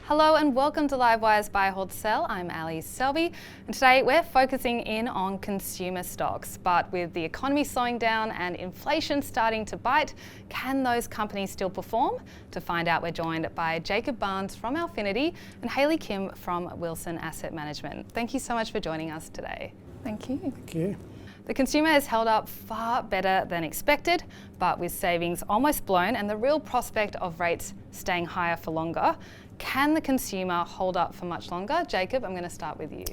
Hello and welcome to Livewire's Buy, Hold, Sell. I'm Ali Selby, and today we're focusing in on consumer stocks. But with the economy slowing down and inflation starting to bite, can those companies still perform? To find out, we're joined by Jacob Barnes from Alphinity and Hailey Kim from Wilson Asset Management. Thank you so much for joining us today. Thank you. Thank you. The consumer has held up far better than expected, but with savings almost blown and the real prospect of rates staying higher for longer, can the consumer hold up for much longer? Jacob, I'm going to start with you.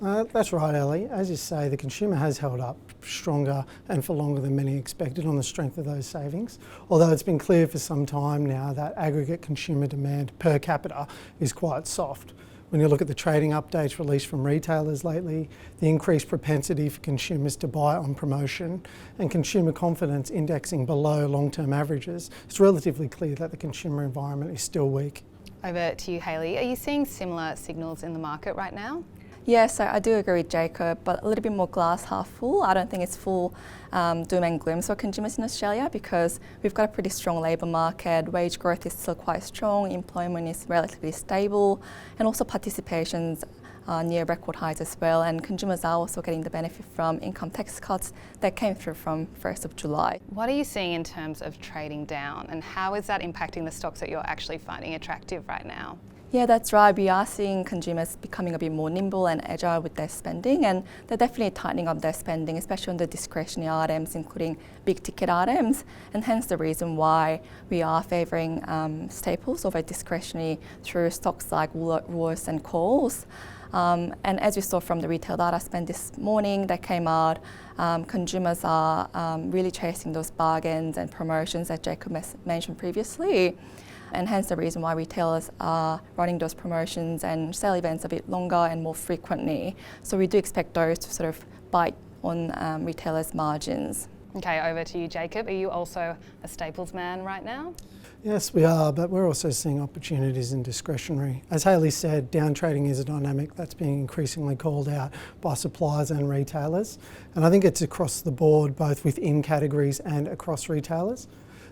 That's right, Ellie. As you say, the consumer has held up stronger and for longer than many expected on the strength of those savings. Although it's been clear for some time now that aggregate consumer demand per capita is quite soft. When you look at the trading updates released from retailers lately, the increased propensity for consumers to buy on promotion and consumer confidence indexing below long-term averages, it's relatively clear that the consumer environment is still weak. Over to you, Hailey. Are you seeing similar signals in the market right now? Yes, so I do agree with Jacob, but a little bit more glass half full. I don't think it's full doom and gloom for consumers in Australia because we've got a pretty strong labour market, wage growth is still quite strong, employment is relatively stable, and also participation's near record highs as well, and consumers are also getting the benefit from income tax cuts that came through from 1st of July. What are you seeing in terms of trading down, and how is that impacting the stocks that you're actually finding attractive right now? Yeah, that's right. We are seeing consumers becoming a bit more nimble and agile with their spending, and they're definitely tightening up their spending, especially on the discretionary items, including big ticket items, and hence the reason why we are favouring staples over discretionary through stocks like Woolworths and Coles. And as we saw from the retail data spend this morning that came out, consumers are really chasing those bargains and promotions that Jacob mentioned previously. And hence the reason why retailers are running those promotions and sale events a bit longer and more frequently. So we do expect those to sort of bite on retailers' margins. Okay, over to you, Jacob. Are you also a staples man right now? Yes, we are, but we're also seeing opportunities in discretionary. As Hailey said, down trading is a dynamic that's being increasingly called out by suppliers and retailers. And I think it's across the board, both within categories and across retailers.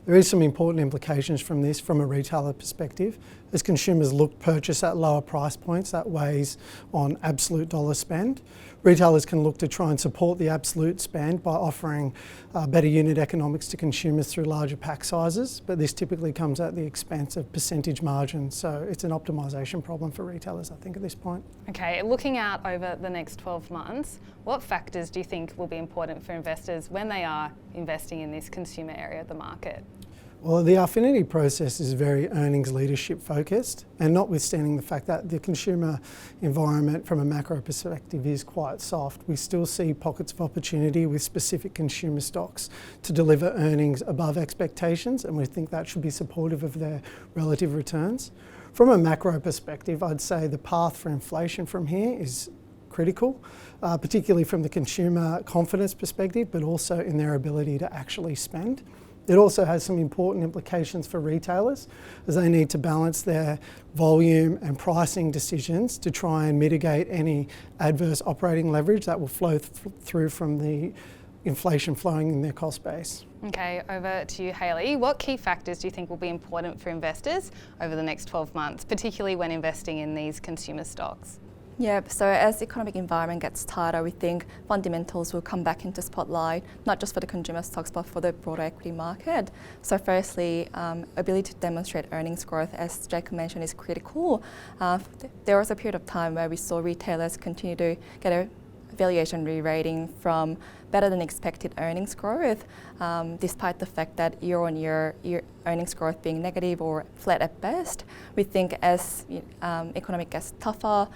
There is some important implications from this from a retailer perspective. As consumers look to purchase at lower price points, that weighs on absolute dollar spend. Retailers can look to try and support the absolute spend by offering better unit economics to consumers through larger pack sizes, but this typically comes at the expense of percentage margins. So it's an optimisation problem for retailers, I think, at this point. Okay, looking out over the next 12 months, what factors do you think will be important for investors when they are investing in this consumer area of the market? Well, the Alphinity process is very earnings leadership focused, and notwithstanding the fact that the consumer environment from a macro perspective is quite soft, we still see pockets of opportunity with specific consumer stocks to deliver earnings above expectations, and we think that should be supportive of their relative returns. From a macro perspective, I'd say the path for inflation from here is critical, particularly from the consumer confidence perspective, but also in their ability to actually spend. It also has some important implications for retailers as they need to balance their volume and pricing decisions to try and mitigate any adverse operating leverage that will flow through from the inflation flowing in their cost base. Okay, over to you, Hailey. What key factors do you think will be important for investors over the next 12 months, particularly when investing in these consumer stocks? Yeah, so as the economic environment gets tighter, we think fundamentals will come back into spotlight, not just for the consumer stocks, but for the broader equity market. So firstly, ability to demonstrate earnings growth, as Jacob mentioned, is critical. There was a period of time where we saw retailers continue to get a valuation re-rating from better than expected earnings growth, despite the fact that year-on-year earnings growth being negative or flat at best. We think as economic gets tougher,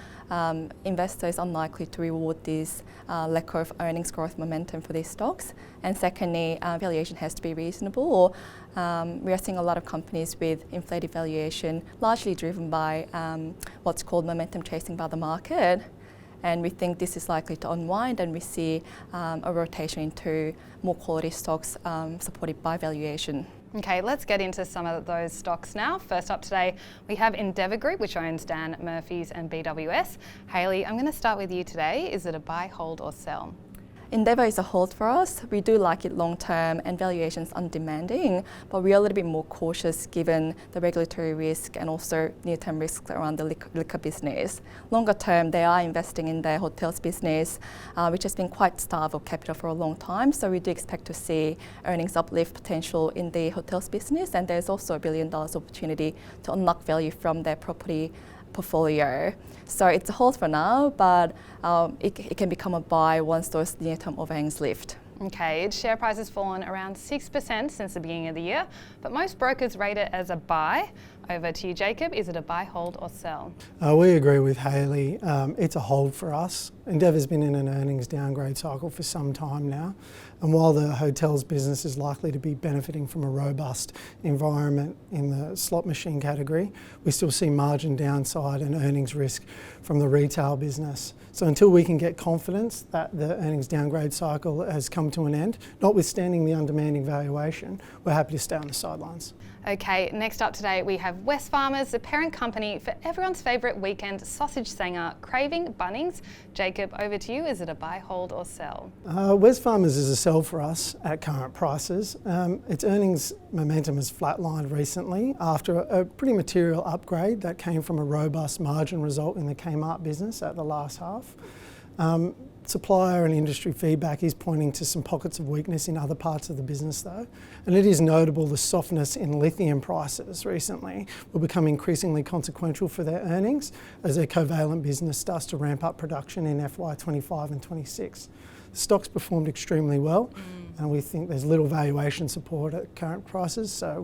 investors are unlikely to reward this lack of earnings growth momentum for these stocks. And secondly, valuation has to be reasonable. We are seeing a lot of companies with inflated valuation, largely driven by what's called momentum chasing by the market. And we think this is likely to unwind, and we see a rotation into more quality stocks supported by valuation. Okay, let's get into some of those stocks now. First up today, we have Endeavour Group, which owns Dan Murphy's and BWS. Hailey, I'm going to start with you today. Is it a buy, hold or sell? Endeavour is a hold for us. We do like it long term and valuations undemanding, but we are a little bit more cautious given the regulatory risk and also near-term risks around the liquor business. Longer term, they are investing in their hotels business, which has been quite starved of capital for a long time. So we do expect to see earnings uplift potential in the hotels business, and there's also $1 billion opportunity to unlock value from their property portfolio. So it's a hold for now, but it can become a buy once those near-term overhangs lift. Okay, its share price has fallen around 6% since the beginning of the year, but most brokers rate it as a buy. Over to you, Jacob. Is it a buy, hold or sell? We agree with Hailey. It's a hold for us. Endeavour's been in an earnings downgrade cycle for some time now. And while the hotels business is likely to be benefiting from a robust environment in the slot machine category, we still see margin downside and earnings risk from the retail business. So until we can get confidence that the earnings downgrade cycle has come to an end, notwithstanding the undemanding valuation, we're happy to stay on the sidelines. Okay, next up today we have Wesfarmers, the parent company for everyone's favourite weekend sausage sanger, craving Bunnings. Jacob, over to you. Is it a buy, hold or sell? Wesfarmers is a sell for us at current prices. Its earnings momentum has flatlined recently after a pretty material upgrade that came from a robust margin result in the Kmart business at the last half. Supplier and industry feedback is pointing to some pockets of weakness in other parts of the business though, and it is notable the softness in lithium prices recently will become increasingly consequential for their earnings as their covalent business starts to ramp up production in FY25 and 26. The stock's performed extremely well and we think there's little valuation support at current prices, so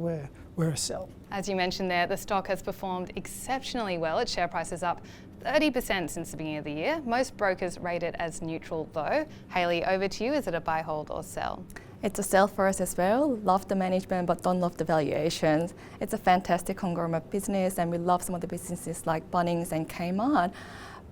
we're a sell. As you mentioned there, the stock has performed exceptionally well. Its share price is up 30% since the beginning of the year. Most brokers rate it as neutral though. Hailey, over to you. Is it a buy, hold or sell? It's a sell for us as well. Love the management but don't love the valuations. It's a fantastic conglomerate business and we love some of the businesses like Bunnings and Kmart.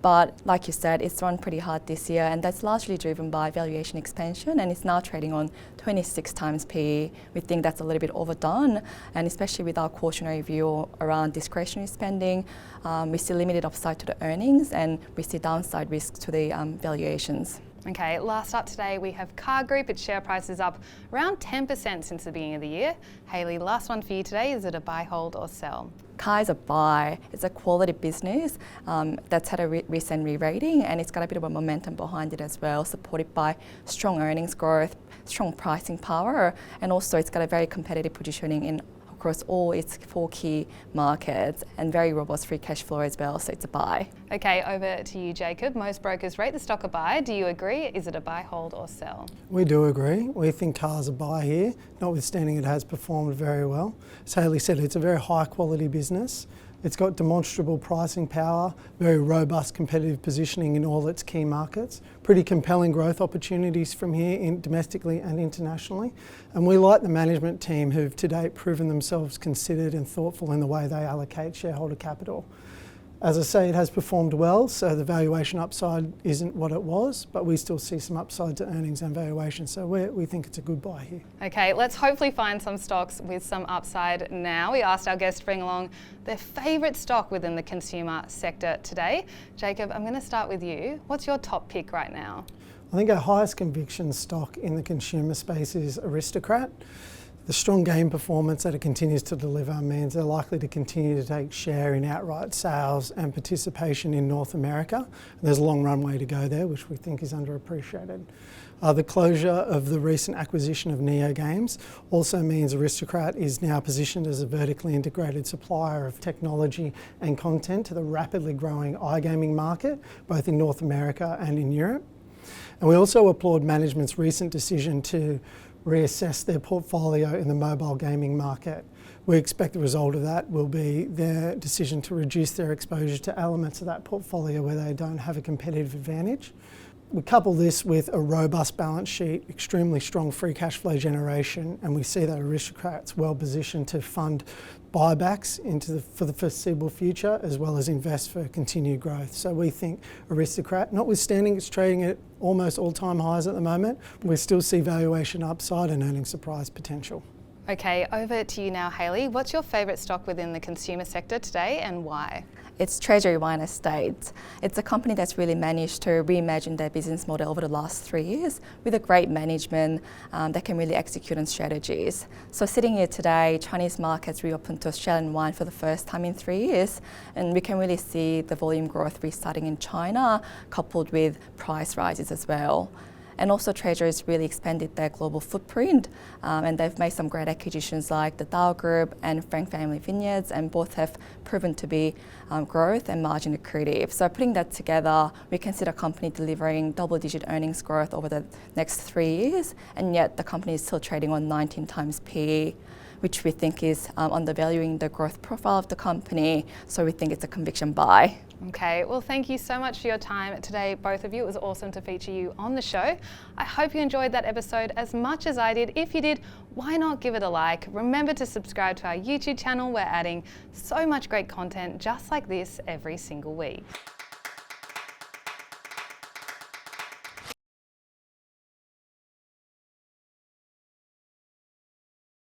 But like you said, it's run pretty hard this year and that's largely driven by valuation expansion and it's now trading on 26 times PE. We think that's a little bit overdone, and especially with our cautionary view around discretionary spending, we see limited upside to the earnings and we see downside risk to the valuations. Okay, last up today we have Car Group. Its share price is up around 10% since the beginning of the year. Hailey, last one for you today. Is it a buy, hold or sell? Car is a buy. It's a quality business that's had a recent re-rating and it's got a bit of a momentum behind it as well, supported by strong earnings growth, strong pricing power, and also it's got a very competitive positioning across all its 4 key markets and very robust free cash flow as well, so it's a buy. Okay, over to you, Jacob. Most brokers rate the stock a buy. Do you agree? Is it a buy, hold or sell? We do agree. We think Car's a buy here, notwithstanding it has performed very well. As Hailey said, it's a very high quality business. It's got demonstrable pricing power, very robust competitive positioning in all its key markets, pretty compelling growth opportunities from here domestically and internationally. And we like the management team who've to date proven themselves considered and thoughtful in the way they allocate shareholder capital. As I say, it has performed well, so the valuation upside isn't what it was, but we still see some upside to earnings and valuation, so we think it's a good buy here. Okay, let's hopefully find some stocks with some upside now. We asked our guests to bring along their favourite stock within the consumer sector today. Jacob, I'm going to start with you. What's your top pick right now? I think our highest conviction stock in the consumer space is Aristocrat. The strong game performance that it continues to deliver means they're likely to continue to take share in outright sales and participation in North America. And there's a long runway to go there, which we think is underappreciated. The closure of the recent acquisition of Neo Games also means Aristocrat is now positioned as a vertically integrated supplier of technology and content to the rapidly growing iGaming market, both in North America and in Europe. And we also applaud management's recent decision to reassess their portfolio in the mobile gaming market. We expect the result of that will be their decision to reduce their exposure to elements of that portfolio where they don't have a competitive advantage. We couple this with a robust balance sheet, extremely strong free cash flow generation, and we see that Aristocrat's well positioned to fund buybacks for the foreseeable future, as well as invest for continued growth. So we think Aristocrat, notwithstanding it's trading at almost all-time highs at the moment, we still see valuation upside and earnings surprise potential. Okay, over to you now, Hailey. What's your favourite stock within the consumer sector today and why? It's Treasury Wine Estates. It's a company that's really managed to reimagine their business model over the last 3 years with a great management that can really execute on strategies. So sitting here today, Chinese markets reopened to Australian wine for the first time in 3 years, and we can really see the volume growth restarting in China, coupled with price rises as well. And also Treasury's really expanded their global footprint and they've made some great acquisitions like the Dow Group and Frank Family Vineyards, and both have proven to be growth and margin accretive. So putting that together, we can see the company delivering double-digit earnings growth over the next 3 years, and yet the company is still trading on 19 times PE, which we think is undervaluing the growth profile of the company. So we think it's a conviction buy. Okay, well, thank you so much for your time today, both of you. It was awesome to feature you on the show. I hope you enjoyed that episode as much as I did. If you did, why not give it a like? Remember to subscribe to our YouTube channel. We're adding so much great content just like this every single week.